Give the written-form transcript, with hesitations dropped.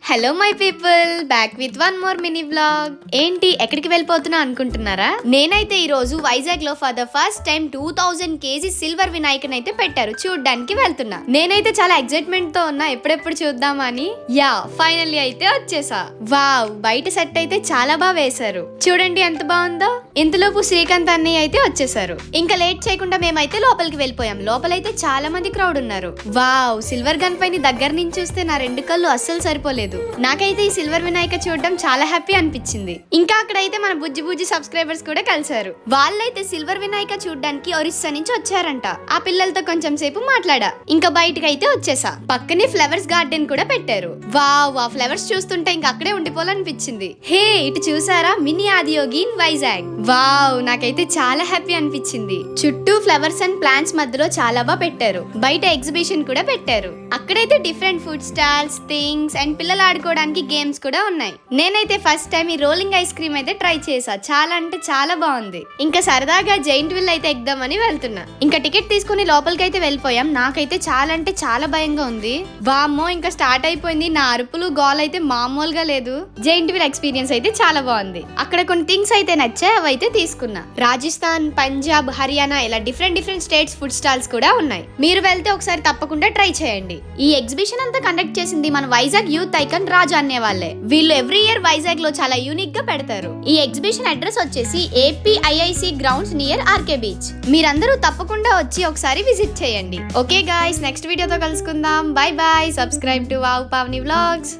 Hello my people, back with one more mini vlog. ఏంటి ఎక్కడికి వెళ్ళిపోతున్నా అనుకుంటున్నారా? నేనైతే ఈ రోజు వైజాగ్ లో for the first time 2000 kg silver వినాయకుని అయితే పెట్టారు, చూడ్డానికి వెళ్తున్నా. నేనైతే చాలా ఎక్సైట్మెంట్ తో ఉన్నా, ఎప్పుడెప్పుడు చూద్దామని. యా, ఫైనల్లీ అయితే వచ్చేసా. వావ్, బయట సెట్ అయితే చాలా బాగా వేశారు, చూడండి ఎంత బాగుందో. ఇంతలోపు శ్రీకాంత్ అన్నయ్య అయితే వచ్చేసారు. ఇంకా లేట్ చేయకుండా మేమైతే లోపలికి వెళ్ళిపోయాం. లోపలైతే చాలా మంది క్రౌడ్ ఉన్నారు. వావ్, సిల్వర్ గన్ పైన దగ్గర నుంచి చూస్తే నా రెండు కళ్ళు అస్సలు సరిపోలేదు. నాకైతే ఈ సిల్వర్ వినాయక చూడడం చాలా హ్యాపీ అనిపించింది. ఇంకా అక్కడైతే మన బుజ్జి బుజ్జి సబ్స్క్రైబర్స్ కూడా కలిసారు. వాళ్ళైతే సిల్వర్ వినాయక చూడడానికి ఒరిస్సా నుంచి వచ్చారంట. ఆ పిల్లలతో కొంచెం సేపు మాట్లాడా, ఇంకా బయటకి అయితే వచ్చేసా. పక్కనే ఫ్లవర్స్ గార్డెన్ కూడా పెట్టారు. వావ్, ఆ ఫ్లవర్స్ చూస్తుంటే ఇంకా అక్కడే ఉండిపోవాలనిపించింది. హే, ఇటు చూసారా, mini Adiyogi in Vizag. Wow, నాకైతే చాలా హ్యాపీ అనిపించింది. చుట్టూ ఫ్లవర్స్ అండ్ ప్లాంట్స్ మధ్యలో చాలా బాగా పెట్టారు. బయట ఎగ్జిబిషన్ కూడా పెట్టారు. అక్కడైతే different food stalls, things and పిల్లలు ఆడుకోవడానికి గేమ్స్ కూడా ఉన్నాయి. నేనైతే ఫస్ట్ టైం ఈ రోలింగ్ ఐస్ క్రీమ్ అయితే ట్రై చేసా. చాలా అంటే చాలా బాగుంది. ఇంకా సరదాగా జైంట్ వీల్ అయితే ఎక్దామని వెళ్తున్నా. ఇంకా టికెట్ తీసుకుని లోపలికి అయితే వెళ్ళిపోయాం. నాకైతే చాలా అంటే చాలా భయంగా ఉంది. వామ్మో, ఇంకా స్టార్ట్ అయిపోయింది. నా అరుపులు గోల్ అయితే మామూలుగా లేదు. జైంట్ వీల్ ఎక్స్పీరియన్స్ అయితే చాలా బాగుంది. అక్కడ కొన్ని థింగ్స్ అయితే నచ్చాయి, అవి అయితే తీసుకున్నా. రాజస్థాన్, పంజాబ్, హర్యానా ఇలా డిఫరెంట్ స్టేట్స్ ఫుడ్ స్టాల్స్ కూడా ఉన్నాయి. మీరు వెళ్తే ఒకసారి తప్పకుండా ట్రై చేయండి. ఈ ఎగ్జిబిషన్ అంతా కండక్ట్ చేసింది మన వైజాగ్ యూత్ ఐకాన్ రాజు అనే వాళ్ళే. వీళ్ళు ఎవ్రీ ఇయర్ వైజాగ్ లో చాలా యూనిక్ గా పెడతారు. ఈ ఎగ్జిబిషన్ అడ్రస్ వచ్చేసి APIIC grounds near RK beach. మీరందరూ తప్పకుండా వచ్చి ఒకసారి విజిట్ చేయండి. ఓకే గాయ్స్, నెక్స్ట్ వీడియోతో కలుసుకుందాం. By by. Subscribe to wow Pavani vlogs.